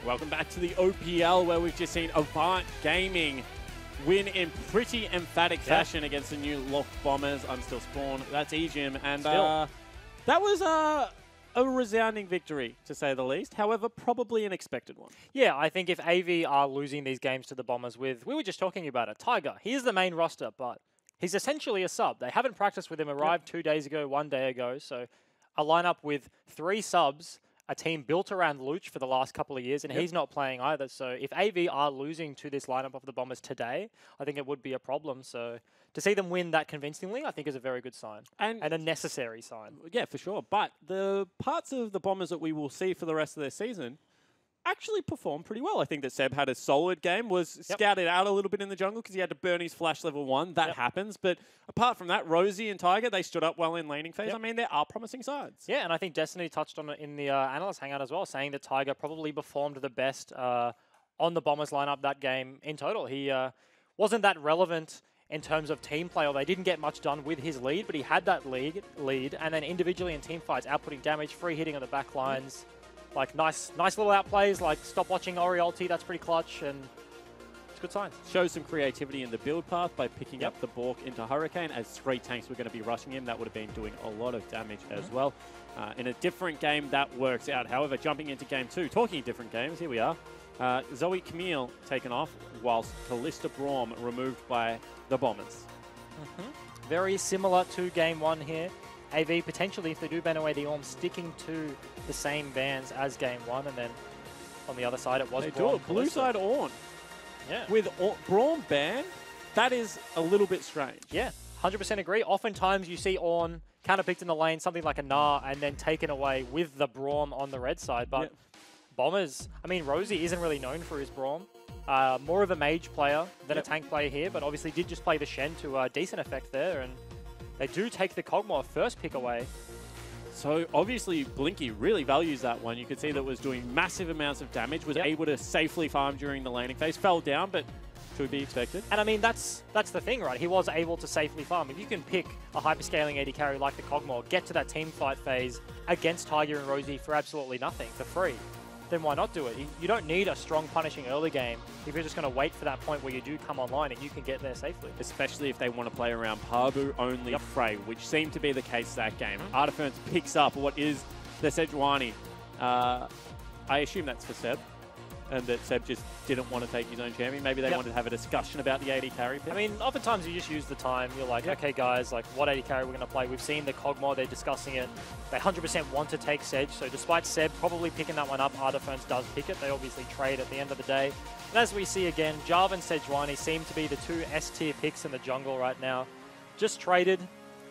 Welcome back to the OPL, where we've just seen Avant Gaming win in pretty emphatic fashion against the new Lock Bombers. I'm still Spawn. That's eGym. And that was a resounding victory, to say the least. However, probably an expected one. Yeah, I think if AV are losing these games to the Bombers with, we were just talking about it, Tiger. He is the main roster, but he's essentially a sub. They haven't practiced with him, arrived 2 days ago, 1 day ago. So a lineup with 3 subs, a team built around Luch for the last couple of years, and he's not playing either. So if AV are losing to this lineup of the Bombers today, I think it would be a problem. So to see them win that convincingly, I think is a very good sign. And a necessary sign. Yeah, for sure. But the parts of the Bombers that we will see for the rest of their season actually performed pretty well. I think that Seb had a solid game, was scouted out a little bit in the jungle because he had to burn his flash level 1. That happens. But apart from that, Rosie and Tiger, they stood up well in laning phase. I mean, there are promising sides. Yeah, and I think Destiny touched on it in the analyst hangout as well, saying that Tiger probably performed the best on the Bombers lineup that game in total. He wasn't that relevant in terms of team play, or they didn't get much done with his lead, but he had that lead, and then individually in team fights, outputting damage, free hitting on the back lines. Like nice little outplays, like stop watching Ori ulti, that's pretty clutch, and it's good signs. Shows some creativity in the build path by picking up the Bork into Hurricane. As 3 tanks were going to be rushing him, that would have been doing a lot of damage as well. In a different game, that works out. However, jumping into game 2, talking different games, here we are. Zoe Camille taken off, whilst Callista Braum removed by the Bombers. Very similar to game 1 here. AV potentially, if they do ban away the Orm, sticking to the same bans as game 1, and then on the other side it was Braum. Blue side Orn. Yeah. With Braum ban, that is a little bit strange. Yeah, 100% agree. Oftentimes you see Orn counterpicked in the lane, something like a Gnar, and then taken away with the Braum on the red side. But Bombers, I mean, Rosie isn't really known for his Braum. More of a mage player than a tank player here, but obviously did just play the Shen to a decent effect there, and they do take the Kog'Maw first pick away. So obviously Blinky really values that one. You could see that was doing massive amounts of damage, was able to safely farm during the laning phase, fell down, but to be expected. And I mean, that's the thing, right? He was able to safely farm. If you can pick a hyperscaling AD carry like the Kog'Maw, get to that team fight phase against Tiger and Rosie for absolutely nothing, for free, then why not do it? You don't need a strong punishing early game if you're just going to wait for that point where you do come online and you can get there safely. Especially if they want to play around Pabu only Frey, which seemed to be the case that game. Artiference picks up what is the Sejuani. I assume that's for Seb, and that Seb just didn't want to take his own champion. Maybe they wanted to have a discussion about the AD carry pick. I mean, oftentimes you just use the time. You're like, okay, guys, like what AD carry we're going to play. We've seen the Kog'Maw, they're discussing it. They 100% want to take Sedge, so despite Seb probably picking that one up, Artiference does pick it. They obviously trade at the end of the day. And as we see again, Jarvan and Sejuani seem to be the 2 S-tier picks in the jungle right now. Just traded,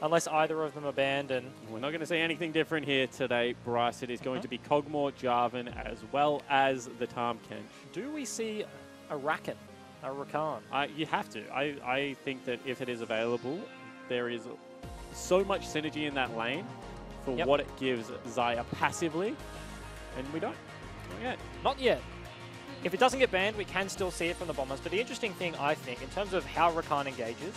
unless either of them are banned. And we're not going to see anything different here today, Bryce. It is going to be Kog'Maw, Jarvan, as well as the Tahm Kench. Do we see a Rakan, a Rakan? You have to. I think that if it is available, there is so much synergy in that lane for what it gives Xayah passively, and we don't. Not yet. Not yet. If it doesn't get banned, we can still see it from the Bombers. But the interesting thing, I think, in terms of how Rakan engages,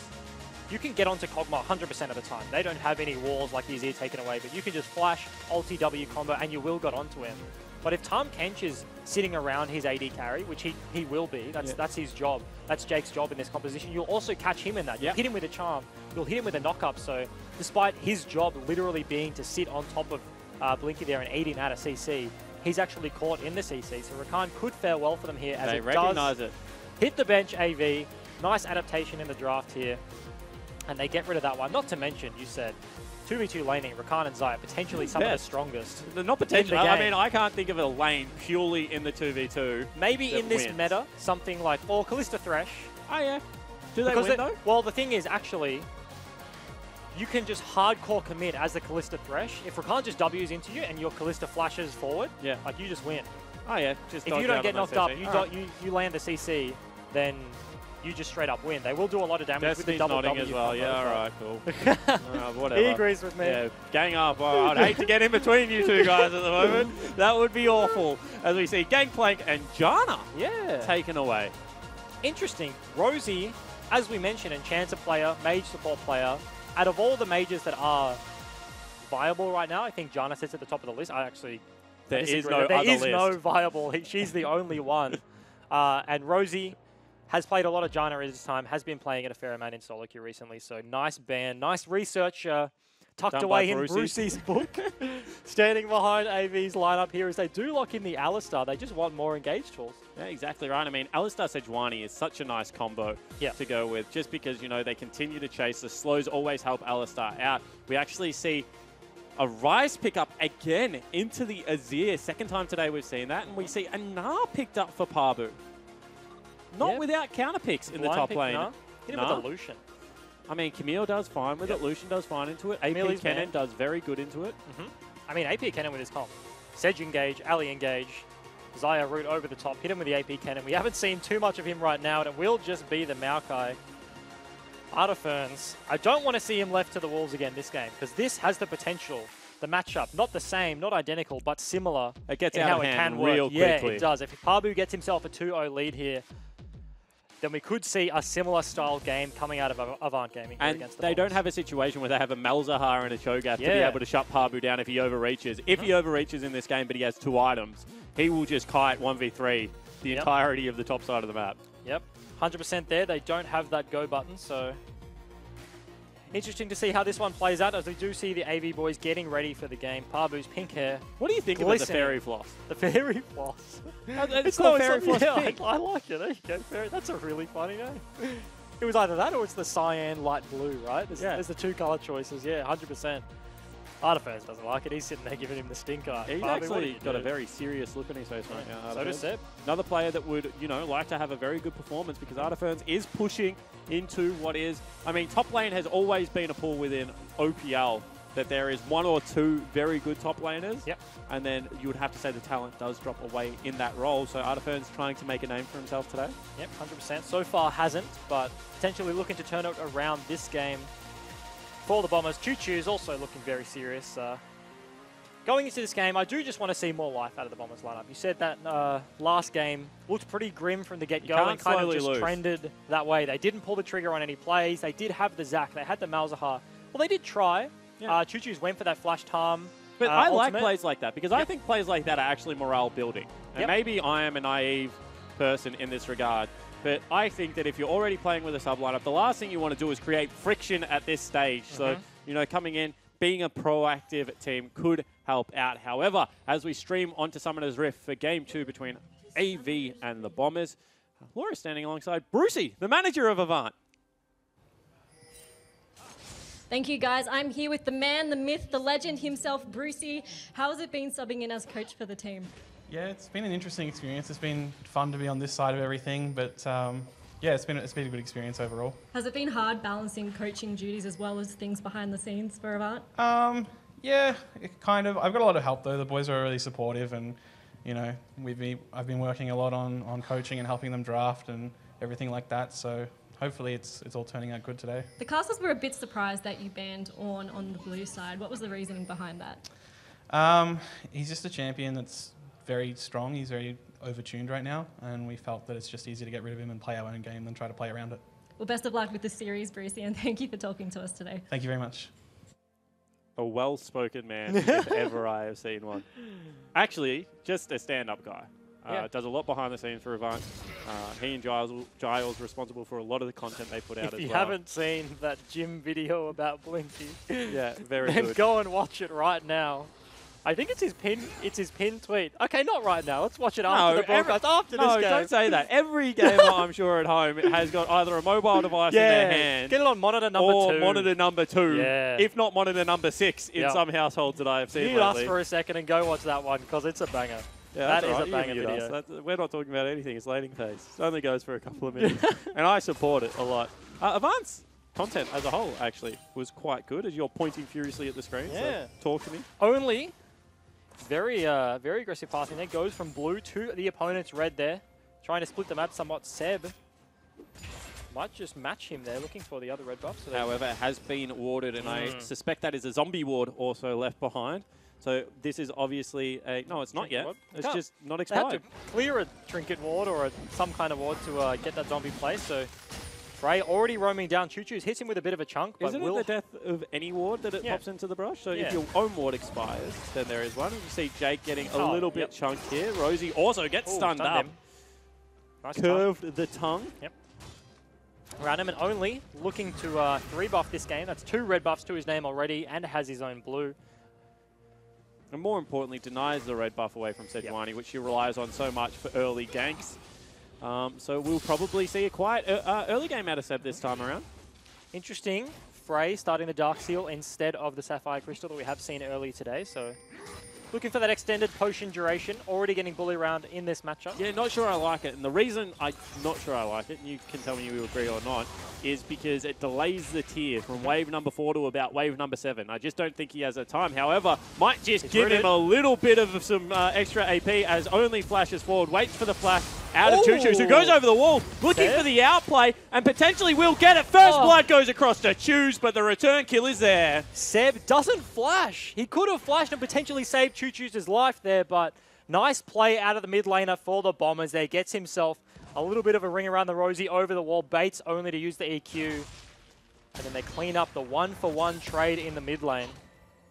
you can get onto Kog'Maw 100% of the time. They don't have any walls like his ear taken away, but you can just flash, ulti W combo, and you will get onto him. But if Tahm Kench is sitting around his AD carry, which he will be, that's his job, that's Jake's job in this composition, you'll also catch him in that. You'll hit him with a charm, you'll hit him with a knock-up, so despite his job literally being to sit on top of Blinky there and eating out a CC, he's actually caught in the CC, so Rakan could fare well for them here as they recognize it. Hit the bench AV, nice adaptation in the draft here, and they get rid of that one. Not to mention, you said, 2v2 laning, Rakan and Xayah, potentially some of the strongest. They're not potentially. I mean, I can't think of a lane purely in the 2v2. Maybe in this meta, something like, or Callista Thresh. Oh, yeah. Do they win, though? Well, the thing is, actually, you can just hardcore commit as the Callista Thresh. If Rakan just W's into you and your Callista flashes forward, like, you just win. Oh, yeah. Just if you don't get knocked up, you land the CC, then you just straight up win. They will do a lot of damage with the double W as well. Yeah, all right, cool. Whatever. He agrees with me. Yeah, gang up. Oh, I'd hate to get in between you two guys at the moment. That would be awful. As we see Gangplank and Janna taken away. Interesting. Rosie, as we mentioned, Enchanter player, mage support player. Out of all the mages that are viable right now, I think Janna sits at the top of the list. I actually There is disagree. no There other is no list. viable. She's the only one. And Rosie has played a lot of Jaina this time, has been playing it a fair amount in solo queue recently. So nice ban, nice research tucked Done away by in Brucey's. Brucey's book. Standing behind AV's lineup here as they do lock in the Alistar. They just want more engaged tools. Yeah, exactly right. I mean, Alistar Sejuani is such a nice combo to go with, just because, you know, they continue to chase. The slows always help Alistar out. We actually see a Ryze pick up again into the Azir. Second time today we've seen that. And we see a Gnar picked up for Pabu. Not without counter picks in the top lane. Hit him with a Lucian. I mean, Camille does fine with it. Lucian does fine into it. AP Kennen does very good into it. I mean, AP Kennen with his comp. Sedge engage, Ali engage, Xayah root over the top, hit him with the AP Kennen. We haven't seen too much of him right now, and it will just be the Maokai. Artiferns. I don't want to see him left to the wolves again this game, because this has the potential, the matchup, not the same, not identical, but similar. It gets in out how of it hand can work. real quickly. Yeah, it does. If Pabu gets himself a 2-0 lead here, then we could see a similar style game coming out of Avant Gaming and against the they don't Bombers. have a situation where they have a Malzahar and a Cho'Gath to be able to shut Pabu down if he overreaches. If he overreaches in this game, but he has 2 items, he will just kite 1v3 the entirety of the top side of the map. Yep, 100% there. They don't have that go button, so interesting to see how this one plays out, as we do see the AV boys getting ready for the game. Pabu's pink hair. What do you think about the fairy floss? The fairy floss. It's called fairy floss pink. I like it. There you go. Fairy. That's a really funny name. It was either that or it's the cyan light blue, right? There's the 2 color choices. Yeah, 100%. Artiferns doesn't like it. He's sitting there giving him the stink-eye. He's actually got a very serious look on his face right now. So does Seb. Another player that would, you know, like to have a very good performance, because Artiferns is pushing into what is, I mean, top lane has always been a pool within OPL that there is 1 or 2 very good top laners. Yep. And then you would have to say the talent does drop away in that role. So Artiferns trying to make a name for himself today. Yep, 100%. So far hasn't, but potentially looking to turn it around this game. For the Bombers, Choo-Choo is also looking very serious. Going into this game, I do just want to see more life out of the Bombers lineup. You said that last game looked pretty grim from the get-go and kind of just trended that way. They didn't pull the trigger on any plays. They did have the Zac. They had the Malzahar. Well, they did try. Yeah. Choo-Choo's went for that Flash Tarm. But I like ultimate. plays like that, because I think plays like that are actually morale building. And maybe I am a naive person in this regard. But I think that if you're already playing with a sub lineup, the last thing you want to do is create friction at this stage. So, you know, coming in, being a proactive team could help out. However, as we stream onto Summoner's Rift for Game 2 between AV and the Bombers, Laura standing alongside Brucey, the manager of Avant. Thank you, guys. I'm here with the man, the myth, the legend himself, Brucey. How has it been subbing in as coach for the team? Yeah, it's been an interesting experience. It's been fun to be on this side of everything, but yeah, it's been a good experience overall. Has it been hard balancing coaching duties as well as things behind the scenes for Avant? Yeah, it kind of. I've got a lot of help though. The boys are really supportive, and you know, I've been working a lot on coaching and helping them draft and everything like that. So hopefully it's all turning out good today. The casters were a bit surprised that you banned Ornn on the blue side. What was the reasoning behind that? He's just a champion that's very strong. He's very overtuned right now, and we felt that it's just easier to get rid of him and play our own game than try to play around it. Well, best of luck with the series, Brucey, and thank you for talking to us today. Thank you very much. A well-spoken man, if ever I have seen one. Actually, just a stand-up guy. Does a lot behind the scenes for Avant. He and Giles responsible for a lot of the content they put out as well. If you haven't seen that gym video about Blinky, yeah, very then good. go and watch it right now. I think it's his pin. It's his pin tweet. Okay, not right now. Let's watch it after the broadcast. After this game. No, don't say that. Every gamer, I'm sure, at home has got either a mobile device in their hand. Get it on monitor number 2. Or monitor number 2. Yeah. If not monitor number 6 in some households that I have seen Mute us lately. for a second and go watch that one, because it's a banger. Yeah, that is right. a banger video. We're not talking about anything. It's laning phase. It only goes for a couple of minutes. And I support it a lot. Avant's content as a whole, actually, was quite good, as you're pointing furiously at the screen. Yeah. So talk to me. Only very aggressive passing there. Goes from blue to the opponent's red there. Trying to split the map somewhat. Seb might just match him there, looking for the other red buff. So however, it has been warded, and I suspect that is a zombie ward also left behind. So this is obviously a... No, it's not yet. It's just not They expired. had to clear a trinket ward or some kind of ward to get that zombie place. So Frey already roaming down. Choo Choo's hits him with a bit of a chunk. But Isn't it the death of any ward that it pops into the brush? So if your own ward expires, then there is one. You see Jake getting a little bit chunked here. Rosie also gets stunned up. Nice Curved the tongue. Yep. Random and only looking to 3 buff this game. That's 2 red buffs to his name already and has his own blue. And more importantly, denies the red buff away from Sejuani, which he relies on so much for early ganks. So we'll probably see a quiet early game out of Seb this time around. Interesting. Frey starting the Dark Seal instead of the Sapphire Crystal that we have seen early today. So looking for that extended potion duration. Already getting bully around in this matchup. Yeah, not sure I like it. And the reason I'm not sure I like it, and you can tell me you agree or not, is because it delays the tier from wave number 4 to about wave number 7. I just don't think he has the time. However, might just give him a little bit of some extra AP as only flashes forward, waits for the flash out of Choo Choo, who goes over the wall, looking for the outplay, and potentially will get it. First blood goes across to Choos, but the return kill is there. Seb doesn't flash. He could have flashed and potentially saved Choo Choo's life there, but nice play out of the mid laner for the Bombers there. Gets himself a little bit of a ring around the Rosie over the wall. Baits only to use the EQ. And then they clean up the 1-for-1 trade in the mid lane.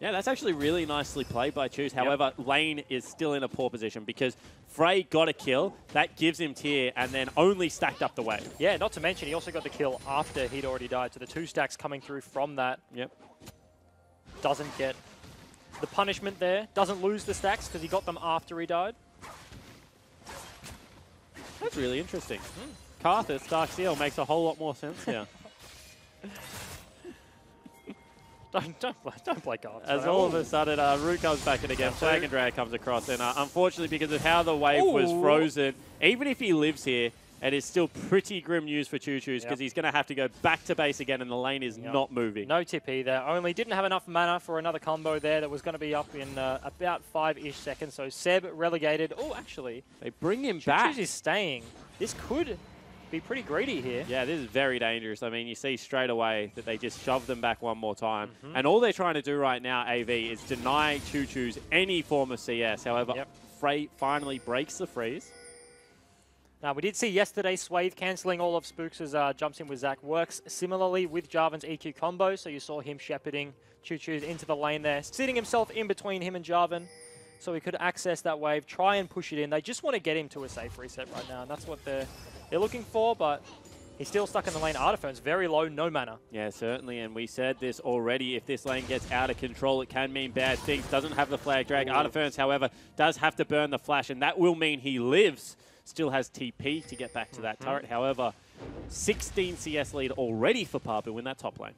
Yeah, that's actually really nicely played by Choos. However, lane is still in a poor position because Frey got a kill. That gives him tier and then only stacked up the wave. Yeah, not to mention he also got the kill after he'd already died. So the 2 stacks coming through from that. Yep. Doesn't get the punishment there. Doesn't lose the stacks because he got them after he died. That's really interesting. Karthus, Dark Seal makes a whole lot more sense here. Don't play Karthus. As all of a sudden, Root comes back in again, Flag and Drag comes across, and unfortunately because of how the wave was frozen, even if he lives here, it is still pretty grim news for Choo Choo's because he's going to have to go back to base again and the lane is not moving. No tip either. Only didn't have enough mana for another combo there that was going to be up in about 5-ish seconds. So Seb relegated. Oh, actually. They bring him Choo back. Choo's is staying. This could be pretty greedy here. Yeah, this is very dangerous. I mean, you see straight away that they just shove them back one more time. And all they're trying to do right now, AV, is deny Choo Choo's any form of CS. However, Frey finally breaks the freeze. Now, we did see yesterday Swathe cancelling all of Spooks' jumps in with Zac. Works similarly with Jarvan's EQ combo, so you saw him shepherding Choo Choo's into the lane there, sitting himself in between him and Jarvan, so he could access that wave, try and push it in. They just want to get him to a safe reset right now, and that's what they're looking for, but he's still stuck in the lane. Artifer's very low, no mana. Yeah, certainly, and we said this already. If this lane gets out of control, it can mean bad things. Doesn't have the flag drag. Artifer's, however, does have to burn the flash, and that will mean he lives. Still has TP to get back to that turret. However, 16 CS lead already for Pabu in that top lane.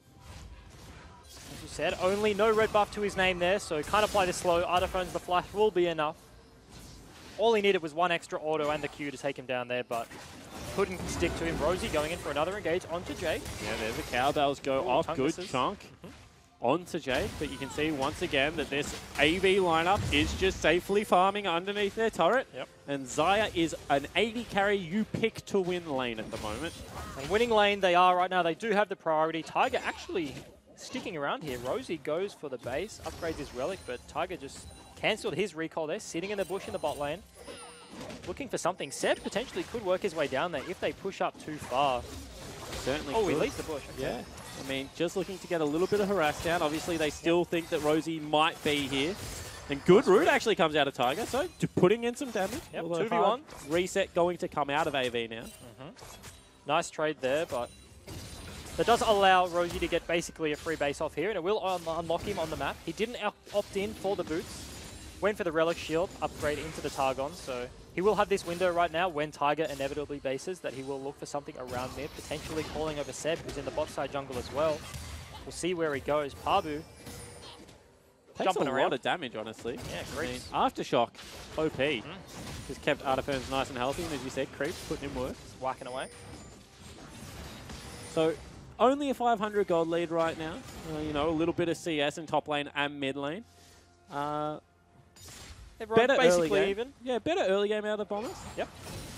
As you said, only no red buff to his name there, so can't apply this slow. Artifer's the flash will be enough. All he needed was 1 extra auto and the Q to take him down there, but couldn't stick to him. Rosie going in for another engage onto Jake. Yeah, there's the cowbells go off. Good chunk onto Jake, but you can see once again that this AV lineup is just safely farming underneath their turret. And Xayah is an 80 carry you pick to win lane at the moment. And winning lane they are right now. They do have the priority. Tiger actually sticking around here. Rosie goes for the base, upgrades his relic, but Tiger just cancelled his recall there, sitting in the bush in the bot lane. Looking for something. Seb potentially could work his way down there if they push up too far. Certainly he leads the bush. Okay. Yeah. I mean, just looking to get a little bit of harass down. Obviously, they still think that Rosie might be here. And good root actually comes out of Tiger, so putting in some damage. 2v1. Reset going to come out of AV now. Nice trade there, but that does allow Rosie to get basically a free base off here, and it will unlock him on the map. He didn't opt in for the boots. Went for the Relic Shield, upgrade into the Targon, so he will have this window right now when Tiger inevitably bases that he will look for something around mid, potentially calling over Seb, who's in the bot side jungle as well. We'll see where he goes. Pabu takes a lot of damage, honestly. Yeah, great. I mean, Aftershock, OP, just kept Artifer's nice and healthy, and as you said, Creeps putting in work. Just whacking away. So, only a 500 gold lead right now. You know, a little bit of CS in top lane and mid lane. Everyone's basically even. Yeah, better early game out of the Bombers. Yep,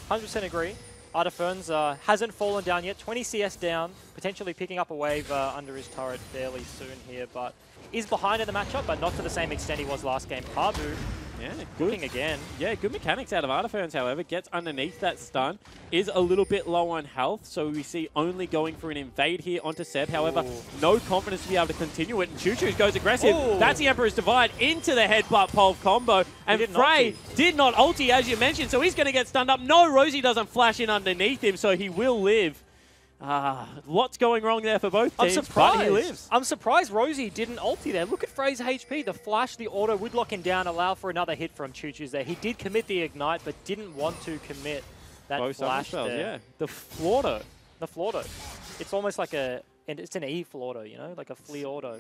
100% agree. Artifer's hasn't fallen down yet. 20 CS down, potentially picking up a wave under his turret fairly soon here, but is behind in the matchup, but not to the same extent he was last game. Pabu Yeah, Looking good. again. Yeah, good mechanics out of Artiferns, however. Gets underneath that stun. Is a little bit low on health, so we see only going for an invade here onto Seb. However, no confidence to be able to continue it. And Choo goes aggressive. Ooh. That's the Emperor's Divide into the headbutt pulve combo. And Frey did not ulti, as you mentioned, so he's going to get stunned up. No, Rosie doesn't flash in underneath him, so he will live. Lots going wrong there for both teams, but he lives. I'm surprised Rosie didn't ulti there. Look at Frey's HP. The flash, the auto would lock him down, allow for another hit from Choo there. He did commit the ignite, but didn't want to commit that Both flash spells, there. yeah. The Flordo. The Flordo. It's almost like it's an E Flordo, you know, like a flea auto.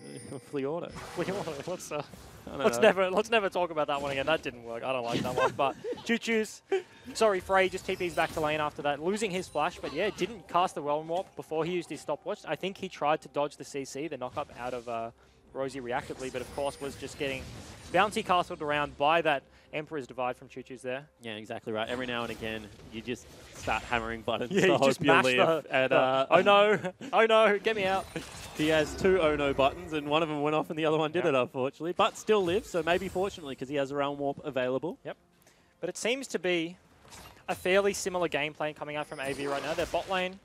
Flea auto. Flea auto. Let's never talk about that one again. That didn't work. I don't like that one. But sorry, Frey just TP's back to lane after that, losing his flash. But yeah, didn't cast the Realm Warp before he used his stopwatch. I think he tried to dodge the CC, the knock up out of Rosie reactively, but of course was just getting bouncy castled around by that Emperor's Divide from Choo there. Yeah, exactly right. Every now and again, you just start hammering buttons Yeah, to you hope just you mash live. oh no, oh no, get me out. He has 2 oh no buttons, and one of them went off and the other one did it, unfortunately. But still lives, so maybe fortunately, because he has a Realm Warp available. Yep. But it seems to be a fairly similar gameplay coming out from AV right now. Their bot lane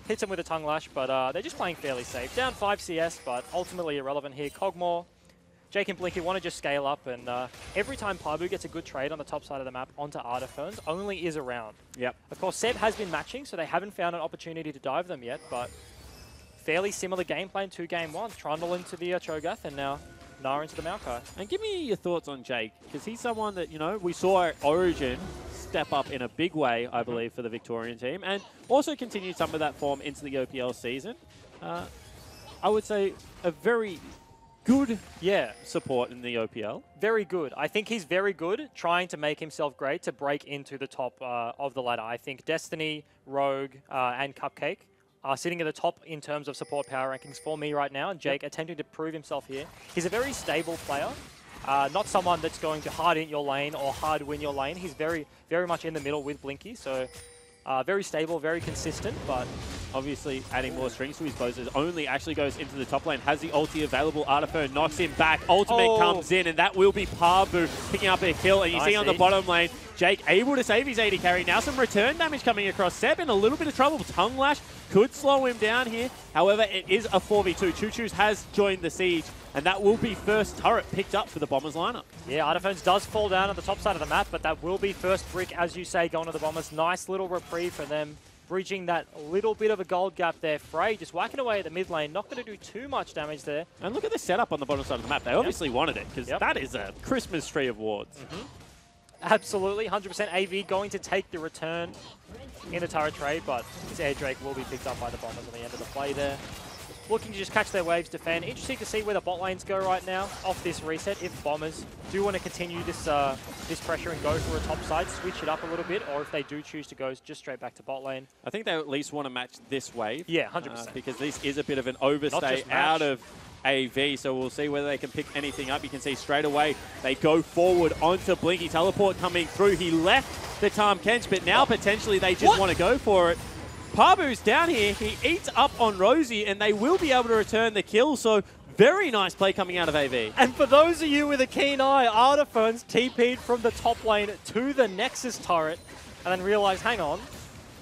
hits him with a tongue lash, but they're just playing fairly safe. Down 5 CS, but ultimately irrelevant here. Kog'Maw, Jake and Blinky want to just scale up, and every time Pabu gets a good trade on the top side of the map onto Artiferns, only is around. Yep. Of course, Seb has been matching, so they haven't found an opportunity to dive them yet, but fairly similar gameplay in 2 game 1s. Trundle into the Cho'Gath, and now Gnar into the Maokai. And give me your thoughts on Jake, because he's someone that, you know, we saw at Origin step up in a big way, I believe, for the Victorian team, and also continued some of that form into the OPL season. I would say a very good support in the OPL. Very good. I think he's very good trying to make himself great to break into the top of the ladder. I think Destiny, Rogue, and Cupcake are sitting at the top in terms of support power rankings for me right now, and Jake attempting to prove himself here. He's a very stable player, not someone that's going to hard int your lane or hard win your lane. He's very, very much in the middle with Blinky, so very stable, very consistent, but obviously adding more strings to his bows as only actually goes into the top lane, has the ulti available. Artifer knocks him back, ultimate comes in, and that will be Pabu picking up a kill. And you see on the bottom lane, Jake able to save his AD carry. Now some return damage coming across. Seb in a little bit of trouble. Tongue Lash could slow him down here. However, it is a 4v2. Choo has joined the siege, and that will be first turret picked up for the Bombers lineup. Yeah, Artiferns does fall down on the top side of the map, but that will be first brick, as you say, going to the Bombers. Nice little reprieve for them, bridging that little bit of a gold gap there. Frey just whacking away at the mid lane, not going to do too much damage there. And look at the setup on the bottom side of the map. They obviously wanted it, because that is a Christmas tree of wards. Absolutely, 100% AV going to take the return in the turret trade, but his air Drake will be picked up by the Bombers on the end of the play there. Looking to just catch their waves, defend. Interesting to see where the bot lanes go right now off this reset. If Bombers do want to continue this this pressure and go for a top side, switch it up a little bit, or if they do choose to go just straight back to bot lane. I think they at least want to match this wave. Yeah, 100%. Because this is a bit of an overstay out of AV, so we'll see whether they can pick anything up. You can see straight away they go forward onto Blinky. Teleport coming through. He left the Tahm Kench, but now potentially they just want to go for it. Pabu's down here. He eats up on Rosie, and they will be able to return the kill. So very nice play coming out of AV. And for those of you with a keen eye, Artiferns TP'd from the top lane to the Nexus turret and then realized, hang on,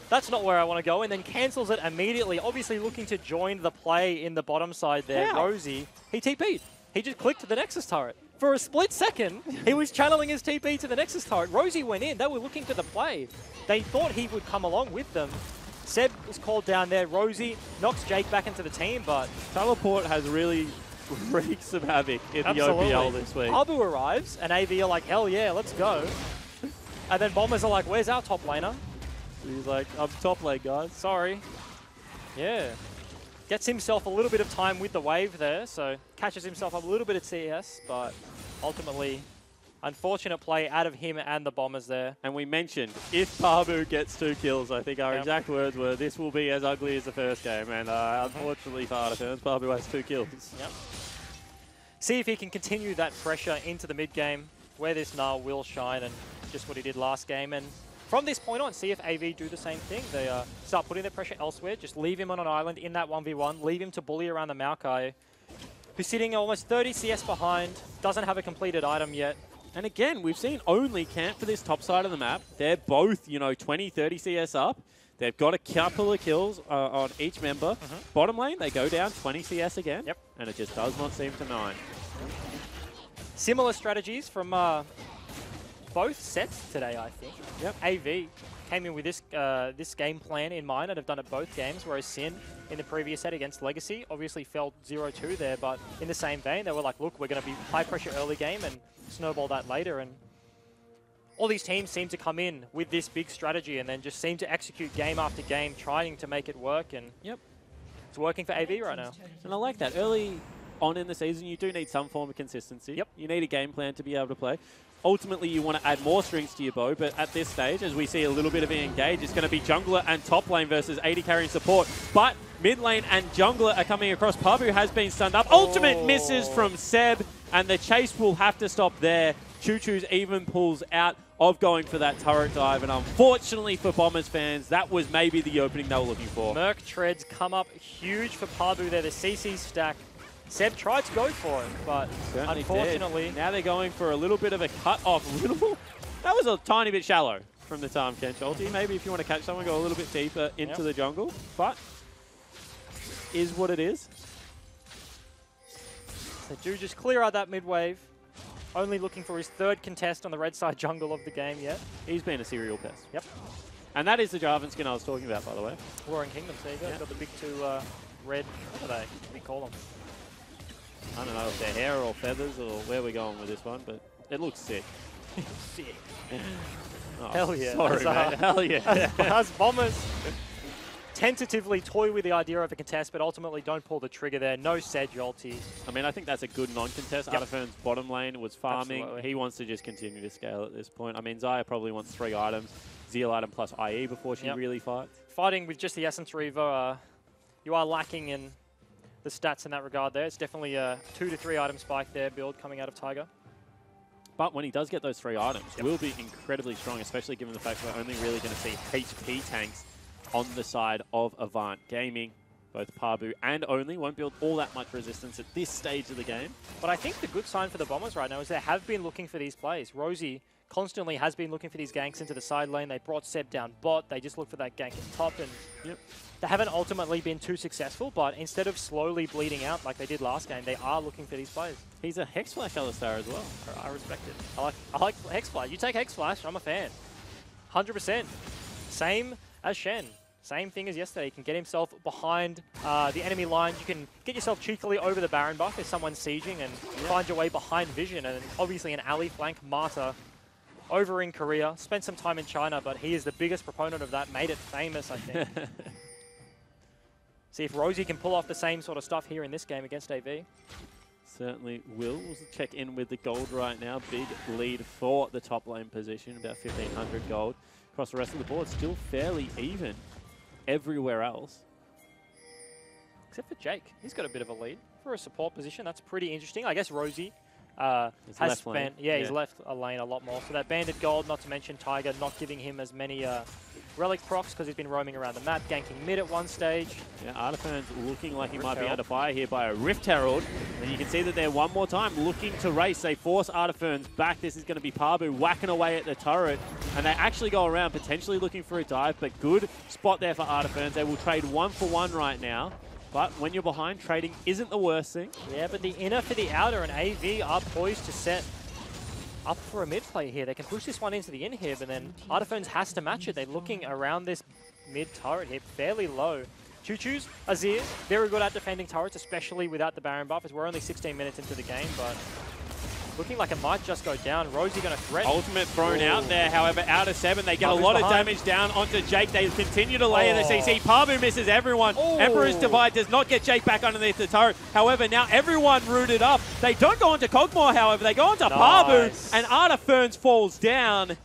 that's not where I want to go, and then cancels it immediately, obviously looking to join the play in the bottom side there. Rosie, he TP'd. He just clicked to the Nexus turret. For a split second, he was channeling his TP to the Nexus turret. Rosie went in. They were looking to the play. They thought he would come along with them. Seb was called down there. Rosie knocks Jake back into the team, but Teleport has really wreaked some havoc in the OPL this week. Pabu arrives, and AV are like, hell yeah, let's go. And then Bombers are like, where's our top laner? He's like, I'm top lane, guys. Sorry. Yeah. Gets himself a little bit of time with the wave there, so catches himself a little bit of CS, but ultimately, unfortunate play out of him and the Bombers there. And we mentioned, if Pabu gets 2 kills, I think our exact words were, this will be as ugly as the first game. And unfortunately for Artiferns, Pabu has 2 kills. Yep. See if he can continue that pressure into the mid game, where this Gnar will shine, and just what he did last game. And from this point on, see if AV do the same thing. They start putting their pressure elsewhere, just leave him on an island in that 1v1, leave him to bully around the Maokai, who's sitting almost 30 CS behind, doesn't have a completed item yet. And again, we've seen only camp for this top side of the map. They're both, 20, 30 CS up. They've got a couple of kills on each member. Bottom lane, they go down 20 CS again. Yep. And it just does not seem to mind. Similar strategies from both sets today, I think. Yep. AV came in with this game plan in mind and have done it both games, whereas Sin in the previous set against Legacy obviously felt 0-2 there, but in the same vein, they were like, look, we're going to be high pressure early game and snowball that later. And all these teams seem to come in with this big strategy and then just seem to execute game after game, trying to make it work. And it's working for AV right now. And I like that. Early on in the season, you do need some form of consistency. Yep. You need a game plan to be able to play. Ultimately, you want to add more strings to your bow, but at this stage, as we see a little bit of an engage, it's going to be jungler and top lane versus AD carrying support. But mid lane and jungler are coming across. Pabu has been stunned up. Ultimate misses from Seb, and the chase will have to stop there. Choo Choo's even pulls out of going for that turret dive, and unfortunately for Bombers fans, that was maybe the opening they were looking for. Merc Treads come up huge for Pabu there, the CC stack. Seb tried to go for it, but Certainly unfortunately... did. Now they're going for a little bit of a cut-off. That was a tiny bit shallow from the Tahm Kench ulti. Maybe if you want to catch someone, go a little bit deeper into the jungle. But is what it is. So do just clear out that mid wave. Only looking for his third contest on the red side jungle of the game yet. He's been a serial pest. Yep. And that is the Jarvan skin I was talking about, by the way. Warring Kingdoms, there you go. Got the big two red, what are they? What do we call them? I don't know if they're hair or feathers or where we're going with this one, but it looks sick. Sick. Oh, Hell yeah. Sorry, mate. Hell yeah. As Bombers tentatively toy with the idea of a contest, but ultimately don't pull the trigger there. No Sedge ulti. I mean, I think that's a good non-contest. Artifern's bottom lane was farming. Absolutely. He wants to just continue to scale at this point. I mean, Xayah probably wants 3 items. Zeal item plus IE before she really fights. Fighting with just the Essence Reaver, you are lacking in the stats in that regard there. It's definitely a 2 to 3 item spike there build coming out of Tiger. But when he does get those 3 items, will be incredibly strong, especially given the fact we're only really going to see HP tanks on the side of Avant Gaming. Both Pabu and Only won't build all that much resistance at this stage of the game. But I think the good sign for the Bombers right now is they have been looking for these plays. Rosie constantly has been looking for these ganks into the side lane. They brought Seb down bot. They just look for that gank at top, and they haven't ultimately been too successful, but instead of slowly bleeding out like they did last game, they are looking for these plays. He's a Hex Flash Alistar as well. I respect it. I like Hex Flash. You take Hex Flash, I'm a fan. 100%. Same as Shen. Same thing as yesterday. He can get himself behind the enemy line. You can get yourself cheekily over the Baron buff if someone's sieging and find your way behind Vision. And obviously an alley flank Marta over in Korea. Spent some time in China, but he is the biggest proponent of that. Made it famous, I think. See if Rosie can pull off the same sort of stuff here in this game against AV. Certainly will. We'll check in with the gold right now. Big lead for the top lane position, about 1,500 gold. Across the rest of the board, still fairly even everywhere else. Except for Jake. He's got a bit of a lead for a support position. That's pretty interesting. I guess Rosie has spent... Yeah, he's left a lane a lot more. So that banded gold, not to mention Tiger not giving him as many relic procs because he's been roaming around the map, ganking mid at one stage. Yeah, Artifern's looking like he might be under fire here by a Rift Herald. And you can see that they're one more time looking to race. They force Artifern's back. This is going to be Pabu whacking away at the turret. And they actually go around potentially looking for a dive, but good spot there for Artifern's. They will trade 1 for 1 right now. But when you're behind, trading isn't the worst thing. Yeah, but the inner for the outer, and AV are poised to set up for a mid play here. They can push this one into the inhib, and then Artifern's has to match it. They're looking around this mid turret here, fairly low. Choo Choo's Azir, very good at defending turrets, especially without the Baron buff, as we're only 16 minutes into the game, but looking like it might just go down. Rosie going to threaten. Ultimate thrown out there, however, out of 7. They get a lot of damage down onto Jake. They continue to layer the CC. Pabu misses everyone. Emperor's Divide does not get Jake back underneath the turret. However, now everyone rooted up. They don't go onto Kog'Maw, however. They go onto Pabu, and Artifern's falls down.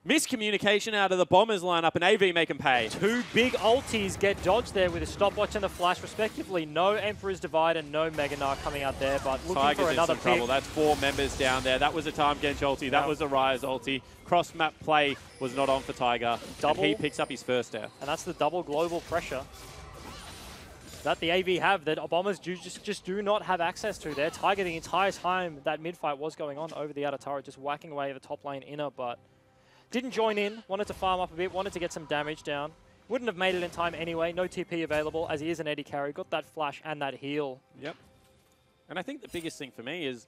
Miscommunication out of the Bombers lineup, and AV make them pay. 2 big ultis get dodged there with a stopwatch and the flash, respectively. No Emperor's Divide and no Mega Gnar coming out there, but looking Tiger's for another in some trouble. That's 4 members down there. That was a Tahm Kench ulti. That was a Rise ulti. Cross-map play was not on for Tiger. And he picks up his first death. And that's the double global pressure. that the AV have that Bombers just do not have access to. They're targeting the entire time that mid-fight was going on over the outer turret, just whacking away the top lane inner, but didn't join in, wanted to farm up a bit, wanted to get some damage down. Wouldn't have made it in time anyway, no TP available as he is an AD carry, got that flash and that heal. Yep. And I think the biggest thing for me is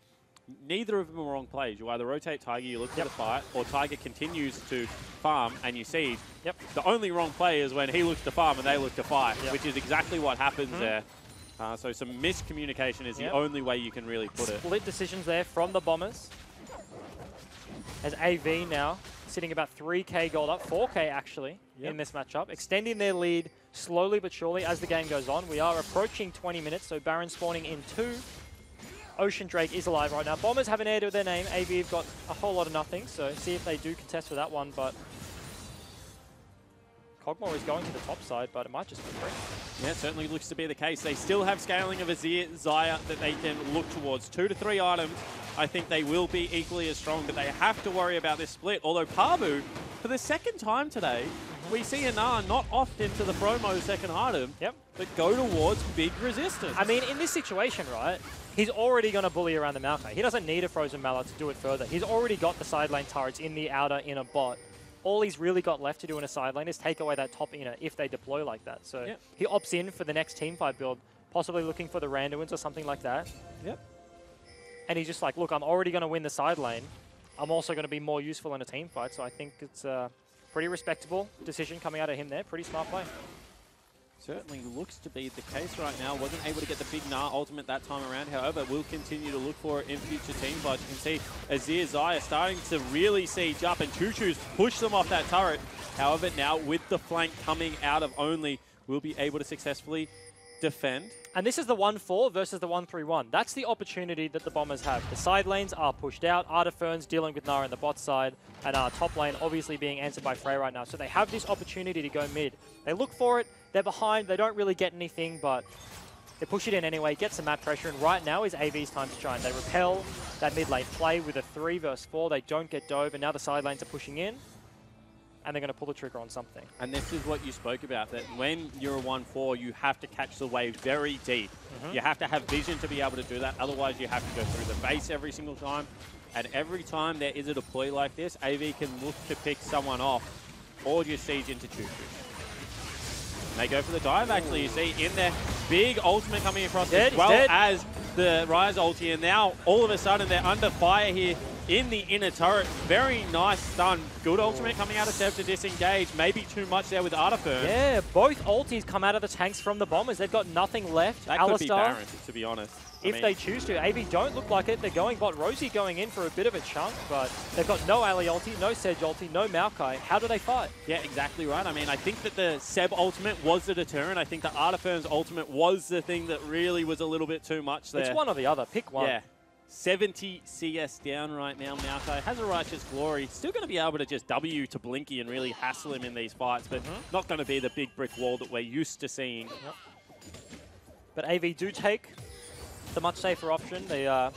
neither of them are wrong plays. You either rotate Tiger, you look for the fight, or Tiger continues to farm and you siege. Yep. The only wrong play is when he looks to farm and they look to fight, which is exactly what happens there. So some miscommunication is the only way you can really put it. Split decisions there from the Bombers. As AV now sitting about 3k gold up, 4k actually in this matchup, extending their lead slowly but surely as the game goes on. We are approaching 20 minutes, so Baron spawning in 2. Ocean Drake is alive right now. Bombers have an heir to their name. AV have got a whole lot of nothing, so see if they do contest for that one, but Cogmore is going to the top side, but it might just be free. Yeah, it certainly looks to be the case. They still have scaling of Azir, Xayah that they can look towards. 2 to 3 items. I think they will be equally as strong, but they have to worry about this split. Although Pabu, for the second time today, we see Anar not off into the promo second item, but go towards big resistance. I mean, in this situation, right, he's already going to bully around the Maokai. He doesn't need a Frozen Mallet to do it further. He's already got the side lane turrets in the outer inner bot. All he's really got left to do in a side lane is take away that top inner if they deploy like that. So he opts in for the next teamfight build, possibly looking for the Randuins or something like that. And he's just like, look, I'm already going to win the side lane. I'm also going to be more useful in a team fight. So I think it's a pretty respectable decision coming out of him there. Pretty smart play. Certainly looks to be the case right now. Wasn't able to get the big Gnar ultimate that time around. However, we'll continue to look for it in future team fights. You can see Azir, Xayah starting to really siege up and Choo-Choo's push them off that turret. However, now with the flank coming out of only, we'll be able to successfully defend. And this is the 1-4 versus the 1-3-1. That's the opportunity that the Bombers have. The side lanes are pushed out. Artifern's dealing with Gnar in the bot side. And our top lane obviously being answered by Frey right now. So they have this opportunity to go mid. They look for it. They're behind. They don't really get anything, but they push it in anyway, get some map pressure. And right now is AV's time to shine. They repel that mid lane play with a 3 versus 4. They don't get dove. And now the side lanes are pushing in. And they're going to pull the trigger on something. And this is what you spoke about, that when you're a 1-4, you have to catch the wave very deep. You have to have vision to be able to do that. Otherwise, you have to go through the base every single time. And every time there is a deploy like this, AV can look to pick someone off or just siege into Choo-Choo. They go for the dive, actually. You see in there, big ultimate coming across as well as the Rise ulti. And now, all of a sudden, they're under fire here in the inner turret. Very nice stun. Good ultimate coming out of Seb to disengage. Maybe too much there with Artifern. Yeah, both ultis come out of the tanks from the Bombers. They've got nothing left. That could be Baron, to be honest. If they choose to. AV don't look like it. They're going bot. Rosie going in for a bit of a chunk, but they've got no Ali ulti, no Sedge ulti, no Maokai. How do they fight? Yeah, exactly right. I mean, I think that the Seb ultimate was the deterrent. I think the Artifern's ultimate was the thing that really was a little bit too much there. It's one or the other. Pick one. Yeah. 70 CS down right now. Maokai has a Righteous Glory. Still going to be able to just W to Blinky and really hassle him in these fights, but not going to be the big brick wall that we're used to seeing. But AV do take the much safer option. They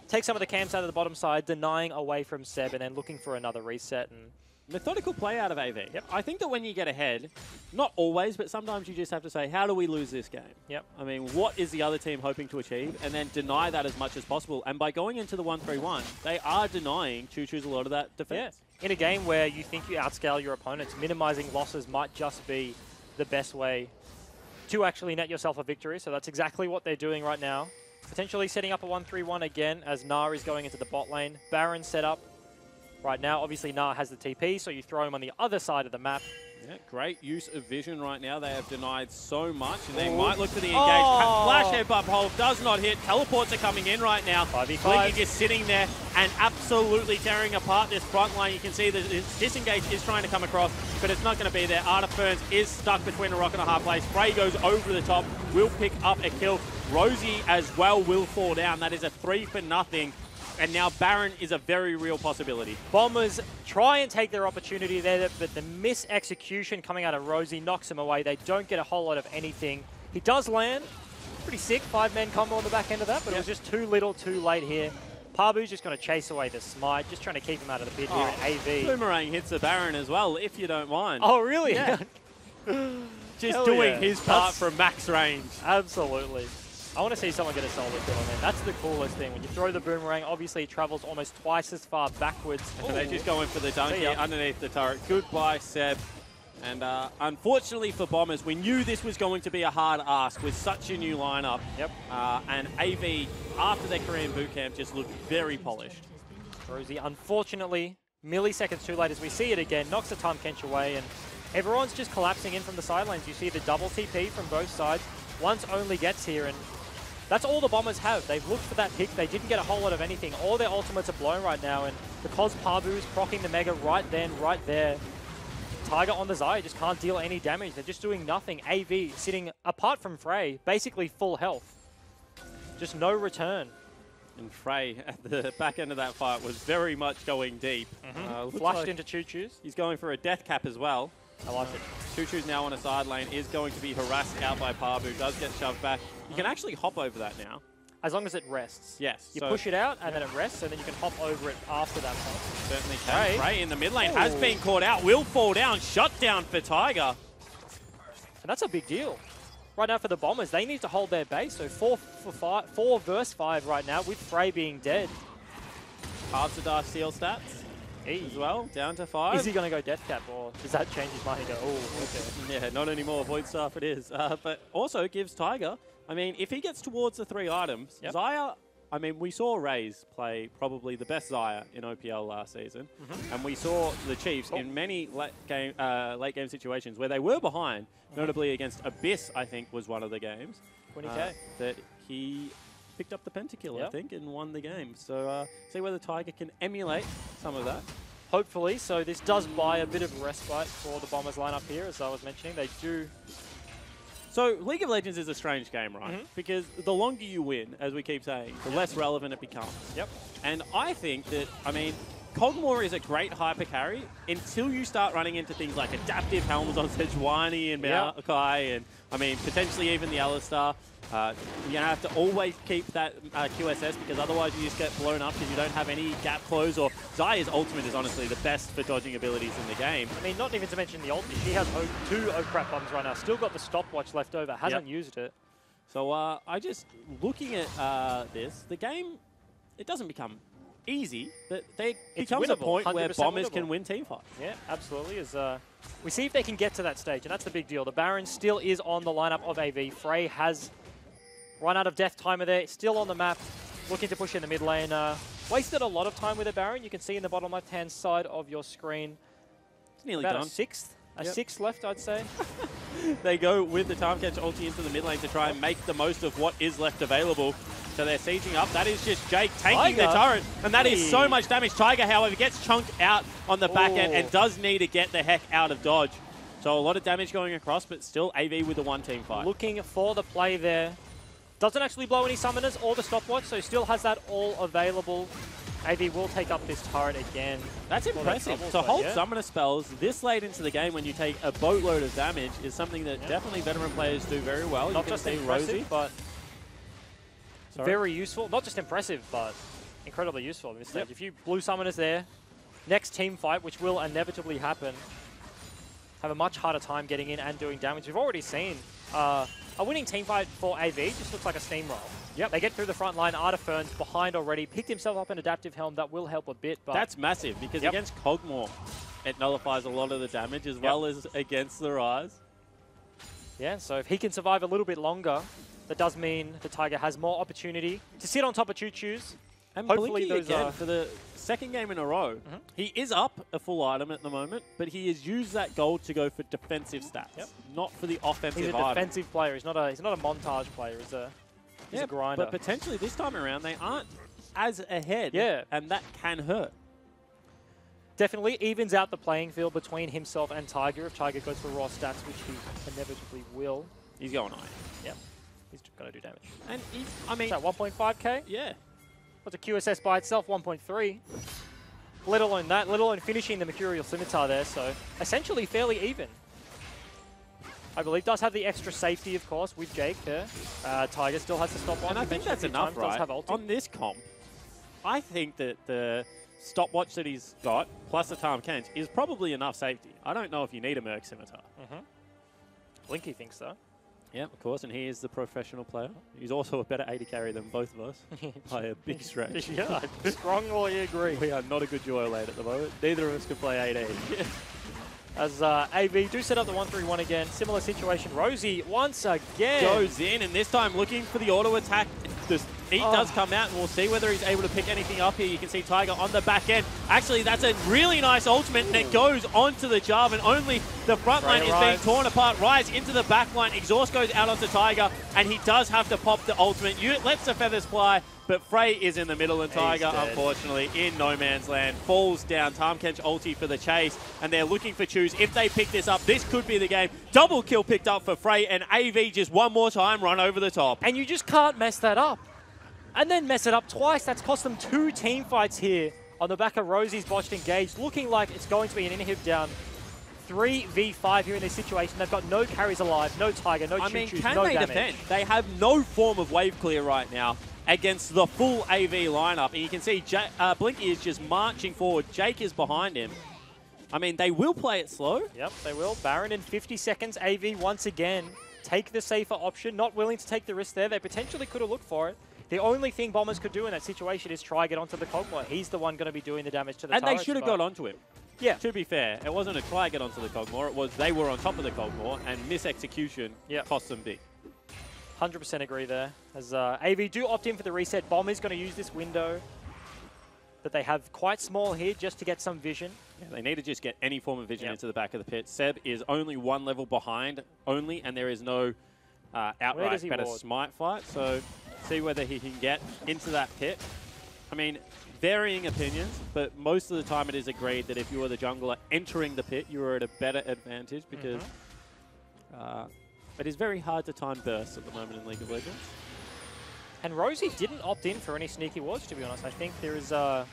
take some of the camps out of the bottom side, denying away from Seb and then looking for another reset. And methodical play out of AV. I think that when you get ahead, not always, but sometimes you just have to say, how do we lose this game? I mean, what is the other team hoping to achieve? And then deny that as much as possible. And by going into the 1-3-1, they are denying Choo-Choo's a lot of that defense. In a game where you think you outscale your opponents, minimizing losses might just be the best way to actually net yourself a victory. So that's exactly what they're doing right now. Potentially setting up a 1-3-1 again as Gnar is going into the bot lane. Baron set up right now. Obviously, Gnar has the TP, so you throw him on the other side of the map. Yeah, great use of vision right now. They have denied so much, and they might look for the engage. Flash headbutt hold does not hit. Teleports are coming in right now. 5v5. Blinky just sitting there and absolutely tearing apart this front line. You can see that this disengage is trying to come across, but it's not going to be there. Artiferns is stuck between a rock and a hard place. Frey goes over the top, will pick up a kill. Rosie as well will fall down. That is a 3-for-0. And now Baron is a very real possibility. Bombers try and take their opportunity there, but the mis-execution coming out of Rosie knocks him away. They don't get a whole lot of anything. He does land. Pretty sick 5-man combo on the back end of that, but it was just too little, too late here. Pabu's just going to chase away the smite, just trying to keep him out of the pit here in AV. Boomerang hits the Baron as well, if you don't mind. Oh, really? Yeah. just Hell doing yeah. his part That's- from max range. Absolutely. I want to see someone get a solo kill on there. That's the coolest thing. When you throw the boomerang, obviously it travels almost twice as far backwards. And they're just going for the dunk See here ya. underneath the turret. Goodbye, Seb. And unfortunately for Bombers, we knew this was going to be a hard ask with such a new lineup. Yep. And AV, after their Korean boot camp, just looked very polished. Rosie, unfortunately, milliseconds too late as we see it again, knocks the time Kench away, and everyone's just collapsing in from the sidelines. You see the double TP from both sides. Once only gets here, and that's all the Bombers have. They've looked for that pick. They didn't get a whole lot of anything. All their ultimates are blown right now, and because Pabu's proccing the Mega right then, right there, Tiger on the Zaya just can't deal any damage. They're just doing nothing. AV sitting, apart from Frey, basically full health. Just no return. And Frey at the back end of that fight was very much going deep. Looks Flushed like into Choo Choo's. he's going for a death cap as well. I like it. Choo Choo's now on a side lane, is going to be harassed out by Pabu, does get shoved back. You can actually hop over that now. As long as it rests. Yes. You so push it out, and then it rests, and then you can hop over it after that point. certainly can. Frey in the mid lane has Ooh. been caught out, will fall down, shut down for Tiger. And that's a big deal. Right now for the Bombers, they need to hold their base. So 4 versus 5 right now, with Frey being dead. Hard to dash seal stats as well, down to 5. Is he going to go Death Cap, or does that change his mind and go, oh, okay. Yeah, not anymore. Void Staff it is. But also gives Tiger, I mean, if he gets towards the 3 items, Yep. Zaya, I mean, we saw Raze play probably the best Zaya in OPL last season. And we saw the Chiefs in many late game situations where they were behind, notably against Abyss, I think, was one of the games. 20k. That he picked up the pentakill, I Yep. think, and won the game. So see whether Tiger can emulate some of that. Hopefully, so this does buy a bit of respite for the Bombers lineup here, as I was mentioning. They do. So League of Legends is a strange game, right? Because the longer you win, as we keep saying, the less relevant it becomes. Yep. And I think that, I mean, Cogmore is a great hyper carry until you start running into things like adaptive helms on Sejuani and Maokai and, I mean, potentially even the Alistar. You have to always keep that QSS because otherwise you just get blown up because you don't have any gap close, or Zaya's ultimate is honestly the best for dodging abilities in the game. I mean, not even to mention the ulti. She has 2 crap bombs right now. Still got the stopwatch left over. Hasn't used it. So I just, looking at the game, it doesn't become easy, but there becomes a winnable, point where 100% Bombers winnable. can win team fights. Yeah, absolutely. As we see if they can get to that stage, and that's the big deal. The Baron still is on the lineup of AV. Frey has run out of death timer there, still on the map, looking to push in the mid lane. Wasted a lot of time with the Baron. You can see in the bottom left-hand side of your screen. It's nearly About done. a sixth. A Yep. sixth left, I'd say. They go with the time catch ulti into the mid lane to try and make the most of what is left available. So they're sieging up. That is just Jake tanking the Tiger. turret, and that is so Hey. much damage. Tiger, however, gets chunked out on the back end and does need to get the heck out of dodge. So a lot of damage going across, but still AV with a one-team fight. Looking for the play there. Doesn't actually blow any summoners or the stopwatch, so still has that all available. AV will take up this turret again. That's for that impressive. double To play, hold yeah. summoner spells this late into the game when you take a boatload of damage is something that definitely veteran players do very well. Not you can just see impressive, Rosie. but Sorry? very useful. Not just impressive, but incredibly useful at this stage. If you blue summoners there, next team fight, which will inevitably happen, have a much harder time getting in and doing damage. We've already seen a winning team fight for AV just looks like a steamroll. Yep. They get through the front line. Artifern's behind already. Picked himself up an adaptive helm. That will help a bit. But That's massive because against Cogmore, it nullifies a lot of the damage as well as against the Rise. yeah, so if he can survive a little bit longer, that does mean the Tiger has more opportunity to sit on top of Choo Choo's. And Hopefully Blinky those again are... for the second game in a row. He is up a full item at the moment, but he has used that gold to go for defensive stats, not for the offensive He's a item. defensive player. He's not a montage player. He's a grinder. But potentially this time around they aren't as ahead. Yeah. And that can hurt. Definitely evens out the playing field between himself and Tiger if Tiger goes for raw stats, which he inevitably will. He's going iron. Yep. He's going to do damage. And he's, I mean, Is that 1.5k? yeah. What's a QSS by itself? 1.3. Let alone that, let alone finishing the Mercurial Scimitar there, so essentially fairly even. I believe does have the extra safety, of course, with Jake there. Tiger still has to stop on. And I think that's enough, right? Have ulti. On this comp, I think that the stopwatch that he's got, plus the Tarm Kench, is probably enough safety. I don't know if you need a Merc Scimitar. Blinky thinks so. Yeah, of course, and he is the professional player. He's also a better AD carry than both of us by a big stretch. Yeah, I strongly agree. We are not a good duo late at the moment. Neither of us can play AD. As AV do set up the 1-3-1 again. Similar situation. Rosie once again goes in, and this time looking for the auto attack. The heat does come out, and we'll see whether he's able to pick anything up here. You can see Tiger on the back end. Actually, that's a really nice ultimate, and it goes onto the Jarvan, and only the front line is being torn apart. Rise into the back line. Exhaust goes out onto Tiger, and he does have to pop the ultimate. You lets the feathers fly, but Frey is in the middle, and Tiger, unfortunately, in no man's land, falls down. Tahm-Kench ulti for the chase, and they're looking for Choose. If they pick this up, this could be the game. Double kill picked up for Frey, and AV just one more time run over the top. And you just can't mess that up. And then mess it up twice. That's cost them 2 team fights here on the back of Rosie's botched engage. Looking like it's going to be an inhib down. 3v5 here in this situation. They've got no carries alive, no Tiger, no Choo-Choos, no damage. Defend? They have no form of wave clear right now against the full AV lineup. And you can see Blinky is just marching forward. Jake is behind him. I mean, they will play it slow. Yep, they will. Baron in 50 seconds. AV once again take the safer option. Not willing to take the risk there. They potentially could have looked for it. The only thing Bombers could do in that situation is try get onto the Kog'Maw. He's the one going to be doing the damage to the turret. And they turrets, should have got onto him. Yeah. To be fair, it wasn't a try get onto the Kog'Maw. It was they were on top of the Kog'Maw, and misexecution cost them big. 100% agree there. As AV do opt in for the reset, Bomb is going to use this window that they have quite small here just to get some vision. Yeah, they need to just get any form of vision into the back of the pit. Seb is only 1 level behind only, and there is no outright better smite fight. So see whether he can get into that pit. I mean, varying opinions, but most of the time it is agreed that if you are the jungler entering the pit, you are at a better advantage because it is very hard to time bursts at the moment in League of Legends. And Rosie didn't opt in for any sneaky wards, to be honest. I think there is a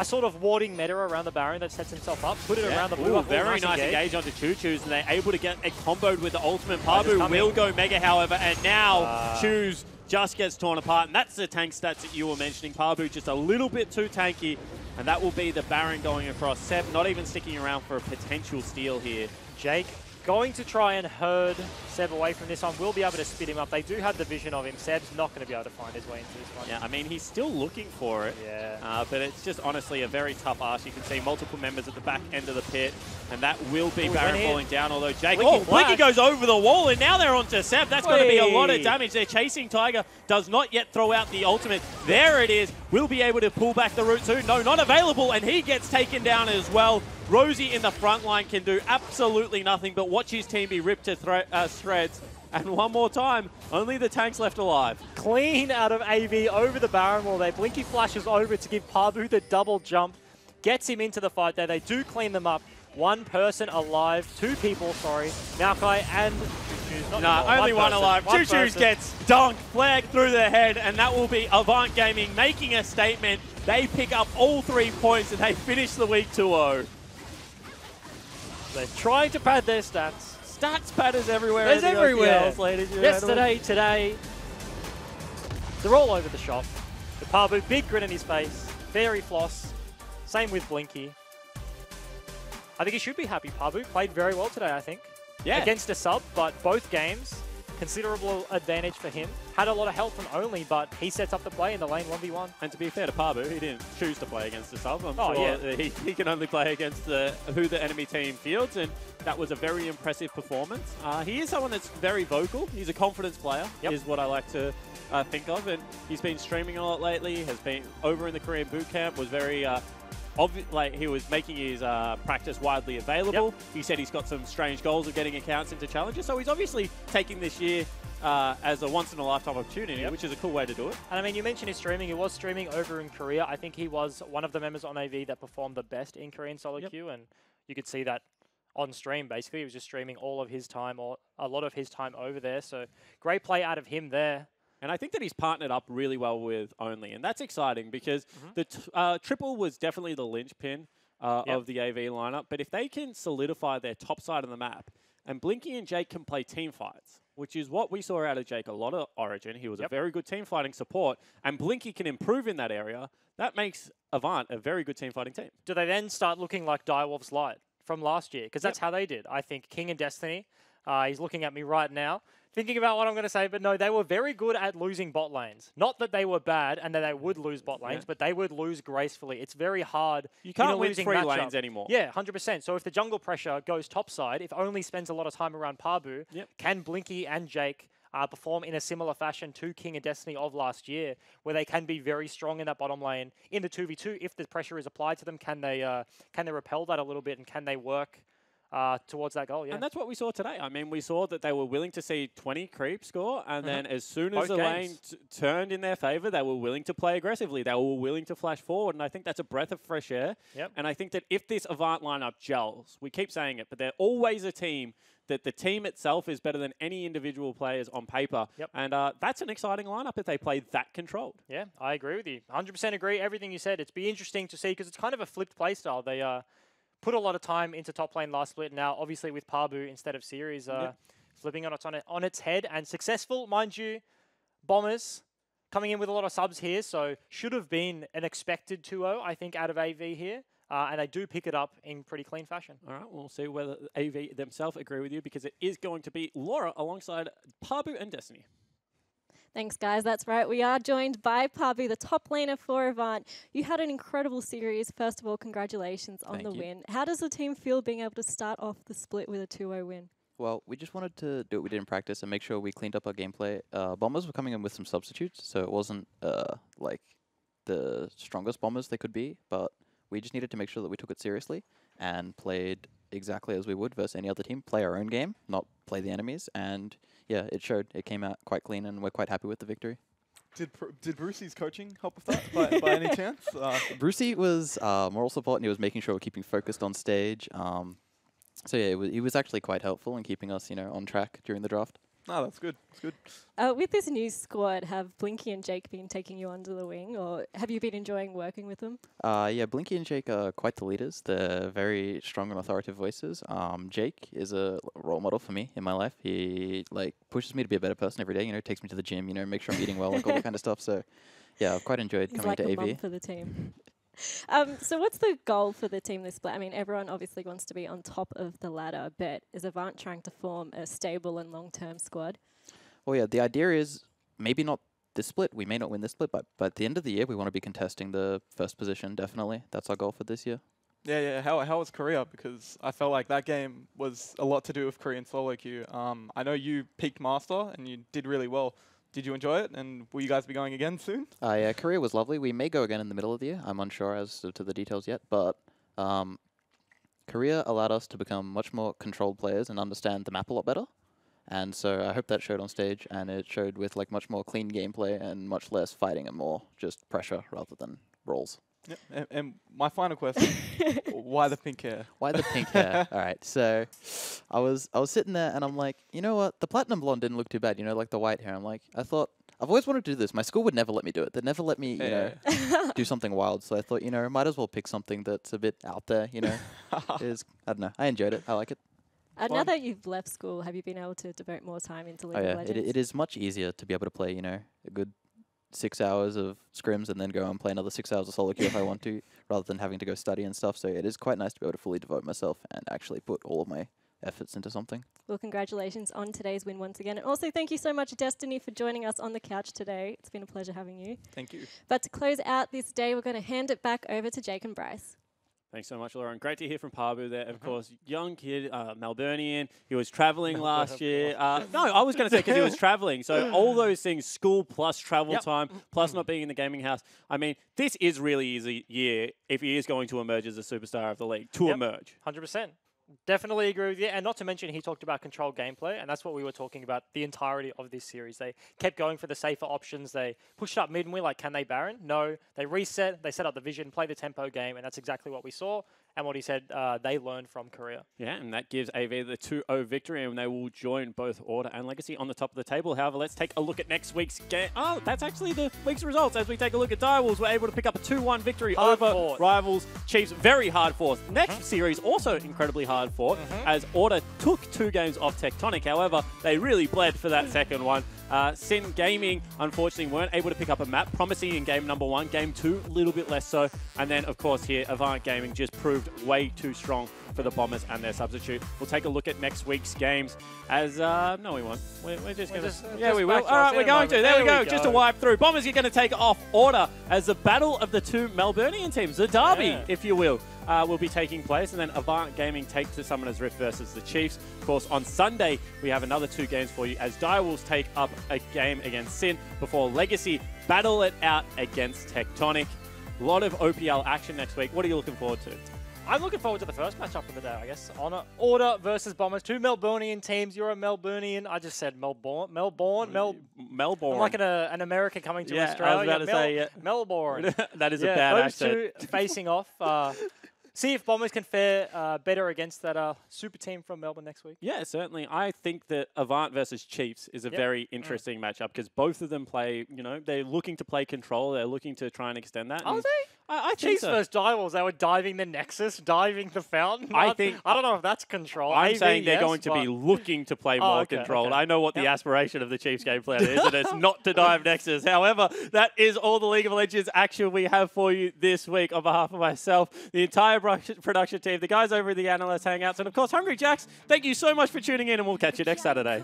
sort of warding meta around the Baron that sets himself up. Put it around the blue. Very nice engage onto Choo-Choos, and they're able to get a comboed with the ultimate. Pabu will go Mega, however, and now Choose just gets torn apart, and that's the tank stats that you were mentioning. Pabu just a little bit too tanky, and that will be the Baron going across. Seb not even sticking around for a potential steal here. Jake going to try and herd Seb away from this one. Will be able to spit him up. They do have the vision of him. Seb's not going to be able to find his way into this one. Yeah, I mean, he's still looking for it. Yeah. But it's just honestly a very tough ask. You can see multiple members at the back end of the pit, and that will be Baron falling down, although Jake... Blinky goes over the wall, and now they're onto Seb. That's going to be a lot of damage. They're chasing Tiger. Does not yet throw out the ultimate. There it is. Will be able to pull back the root too. No, not available, and he gets taken down as well. Rosie in the front line can do absolutely nothing but watch his team be ripped to shreds. And one more time, only the tank's left alive. Clean out of AV over the Baron wall there. Blinky flashes over to give Pabu the double jump. Gets him into the fight there. They do clean them up. One person alive. 2 people, sorry. Maokai and Choo-Choos. Only one alive. Choo-Choos gets dunked, flag through the head, and that will be Avant Gaming making a statement. They pick up all 3 points, and they finish the week 2-0. They're trying to pad their stats. Stats padders everywhere. There's everywhere. OPLs, ladies and Yesterday, today. They're all over the shop. The Pabu, big grin in his face. Fairy floss. Same with Blinky. I think he should be happy. Pabu played very well today, I think. Yeah. Against a sub, but both games, considerable advantage for him. Had a lot of help from Only, but he sets up the play in the lane 1v1. And to be fair to Pabu, he didn't choose to play against the sub. I'm sure he can only play against who the enemy team fields, and that was a very impressive performance. He is someone that's very vocal. He's a confidence player, is what I like to think of, and he's been streaming a lot lately, has been over in the Korean boot camp, was very... he was making his practice widely available. He said he's got some strange goals of getting accounts into challenges, so he's obviously taking this year as a once-in-a-lifetime opportunity, which is a cool way to do it. And I mean, you mentioned his streaming. He was streaming over in Korea. I think he was one of the members on AV that performed the best in Korean solo queue, and you could see that on stream, basically. He was just streaming all of his time, or a lot of his time over there, so great play out of him there. And I think that he's partnered up really well with Only, and that's exciting because the triple was definitely the linchpin of the AV lineup, but if they can solidify their top side of the map, and Blinky and Jake can play team fights, which is what we saw out of Jake a lot of Origin. He was a very good team fighting support, and Blinky can improve in that area. That makes Avant a very good team fighting team. Do they then start looking like Direwolf's Light from last year? Because that's how they did. I think King and Destiny He's looking at me right now, thinking about what I'm going to say. But no, they were very good at losing bot lanes. Not that they were bad and that they would lose bot lanes, but they would lose gracefully. It's very hard. You can't in a win losing 3 matchup. lanes anymore. Yeah, 100%. So if the jungle pressure goes topside, if only spends a lot of time around Pabu, can Blinky and Jake perform in a similar fashion to King and Destiny of last year, where they can be very strong in that bottom lane in the 2v2 if the pressure is applied to them? Can they repel that a little bit, and can they work towards that goal? Yeah. And that's what we saw today. I mean, we saw that they were willing to see 20 creep score, and then as soon as Both the lane games. turned in their favor, they were willing to play aggressively. They were willing to flash forward, and I think that's a breath of fresh air. Yep. And I think that if this Avant lineup gels, we keep saying it, but they're always a team that the team itself is better than any individual players on paper. Yep. And that's an exciting lineup if they play that controlled. Yeah, I agree with you. 100% agree. Everything you said. It's be interesting to see because it's kind of a flipped play style. They put a lot of time into top lane last split. Now, obviously, with Pabu instead of Series, flipping on its head and successful, mind you. Bombers coming in with a lot of subs here, so should have been an expected 2-0, I think, out of AV here. And they do pick it up in pretty clean fashion. All right, we'll see whether AV themselves agree with you, because it is going to be Laura alongside Pabu and Destiny. Thanks, guys. That's right. We are joined by Pabu, the top laner for Avant. You had an incredible series. First of all, congratulations on the win. How does the team feel being able to start off the split with a 2-0 win? Well, we just wanted to do what we did in practice and make sure we cleaned up our gameplay. Bombers were coming in with some substitutes, so it wasn't like the strongest bombers they could be, but we just needed to make sure that we took it seriously and played exactly as we would versus any other team. Play our own game, not play the enemies. And yeah, it showed. It came out quite clean, and we're quite happy with the victory. Did Brucey's coaching help with that by any chance? Brucey was moral support, and he was making sure we're keeping focused on stage. So yeah, he was actually quite helpful in keeping us, on track during the draft. No, that's good. That's good. With this new squad, have Blinky and Jake been taking you under the wing, or have you been enjoying working with them? Yeah, Blinky and Jake are quite the leaders. They're very strong and authoritative voices. Jake is a role model for me in my life. He pushes me to be a better person every day. Takes me to the gym. Make sure I'm eating well, all that kind of stuff. So yeah, I've quite enjoyed coming to AV. He's like the mum for the team. So what's the goal for the team this split? I mean, everyone obviously wants to be on top of the ladder, but is Avant trying to form a stable and long-term squad? Well, yeah, the idea is maybe not this split. We may not win this split, but at the end of the year, we want to be contesting the first position, definitely. That's our goal for this year. Yeah. How was Korea? Because I felt like that game was a lot to do with Korean solo queue. I know you peaked Master, and you did really well. Did you enjoy it? And will you guys be going again soon? Yeah, Korea was lovely. We may go again in the middle of the year. I'm unsure as to the details yet, but Korea allowed us to become much more controlled players and understand the map a lot better. And so I hope that showed on stage, and it showed with much more clean gameplay and much less fighting and more just pressure rather than brawls. Yep. And my final question, why the pink hair? Why the pink hair? All right, so I was sitting there and I'm like, you know what? The platinum blonde didn't look too bad, like the white hair. I thought, I've always wanted to do this. My school would never let me do it. They'd never let me, do something wild. So I thought, might as well pick something that's a bit out there, I don't know. I enjoyed it. I like it. Now that you've left school, have you been able to devote more time into League of Legends? It is much easier to be able to play, a good 6 hours of scrims and then go and play another 6 hours of solo queue if I want to, rather than having to go study and stuff. So it is quite nice to be able to fully devote myself and actually put all of my efforts into something. Well, congratulations on today's win once again. And also thank you so much, Destiny, for joining us on the couch today. It's been a pleasure having you. Thank you. But to close out this day, we're going to hand it back over to Jake and Bryce. Thanks so much, Laura. And great to hear from Pabu there. Of course, young kid, Melburnian. He was traveling last year. No, I was going to say because he was traveling. So all those things, school plus travel time, plus not being in the gaming house. I mean, this is really easy year if he is going to emerge as a superstar of the league, to emerge. 100%. Definitely agree with you. And not to mention, he talked about controlled gameplay, and that's what we were talking about the entirety of this series. They kept going for the safer options. They pushed up mid, and we're like, can they Baron? No. They reset. They set up the vision, play the tempo game, and that's exactly what we saw. And what he said, they learned from Korea. Yeah, and that gives AV the 2-0 victory, and they will join both Order and Legacy on the top of the table. However, let's take a look at next week's game. Oh, that's actually the week's results. As we take a look at Direwolves, we're able to pick up a 2-1 victory over rivals Chiefs. Very hard fought. Next series, also incredibly hard fought, as Order took 2 games off Tectonic. However, they really bled for that second one. Sin Gaming, unfortunately, weren't able to pick up a map. Promising in game number 1. Game 2, a little bit less so. And then, of course, here, Avant Gaming just proved way too strong for the Bombers and their substitute. We'll take a look at next week's games as, no we won't. We're just going to, yeah we will. All right, we're going to. There we go. Just to wipe through. Bombers are going to take off order as the battle of the two Melburnian teams, the derby, if you will be taking place. And then Avant Gaming take to Summoner's Rift versus the Chiefs. Of course, on Sunday, we have another 2 games for you as Direwolves take up a game against Sin before Legacy battle it out against Tectonic. A lot of OPL action next week. What are you looking forward to? I'm looking forward to the first matchup of the day, I guess. Honor Order versus Bombers. 2 Melburnian teams. You're a Melburnian. I just said Melbourne. Melbourne. I'm like an American coming to Australia. I was about to say, Melbourne. That is a bad accent. Those 2 facing off. See if Bombers can fare better against that super team from Melbourne next week. Yeah, certainly. I think that Avant versus Chiefs is a very interesting matchup because both of them play, they're looking to play control. They're looking to try and extend that. Are they? I think Chiefs so. versus Direwolves, they were diving the Nexus, diving the Fountain. I don't know if that's control. I'm saying they're going to be looking to play more controlled. Okay. I know what the aspiration of the Chiefs game plan is, and it's not to dive Nexus. However, that is all the League of Legends action we have for you this week. On behalf of myself, the entire production team, the guys over at the Analyst Hangouts, and of course, Hungry Jacks, thank you so much for tuning in, and we'll catch you next Saturday.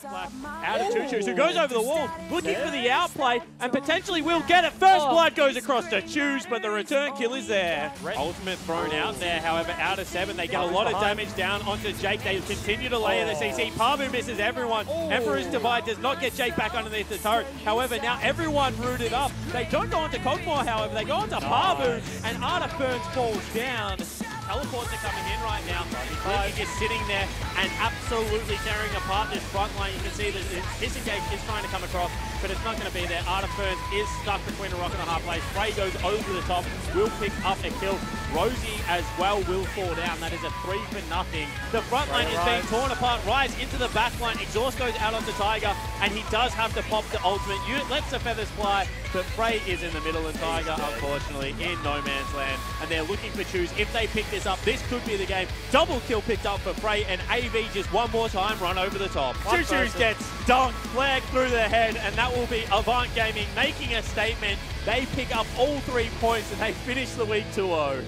Out of Choo-Choos, who goes over the wall, looking for the outplay, and potentially will get it. First blood goes across to Choose, but the return kill is there. Ultimate thrown out there, however, out of 7. They get a lot of damage down onto Jake. They continue to layer the CC. Pabu misses everyone. Emperor's Divide does not get Jake back underneath the turret. However, now everyone rooted up. They don't go onto Cogmore, however. They go onto Pabu, and Artiferns falls down. Teleports are coming in right now. He's just sitting there and absolutely tearing apart this front line. You can see that Disengage is trying to come across, but it's not going to be there. Artiferns is stuck between a rock and a hard place. Frey goes over the top, will pick up a kill. Rosie as well will fall down. That is a 3-0. The front line is being torn apart. Rise into the back line. Exhaust goes out onto Tiger, and he does have to pop the ultimate. Unit lets the feathers fly, but Frey is in the middle, and Tiger, unfortunately, in no man's land. And they're looking for Choose. If they pick this up, this could be the game. Double kill picked up for Frey, and AV just one more time run over the top. Choose gets dunked, flag through the head, and that will be Avant Gaming making a statement. They pick up all 3 points, and they finish the week 2-0.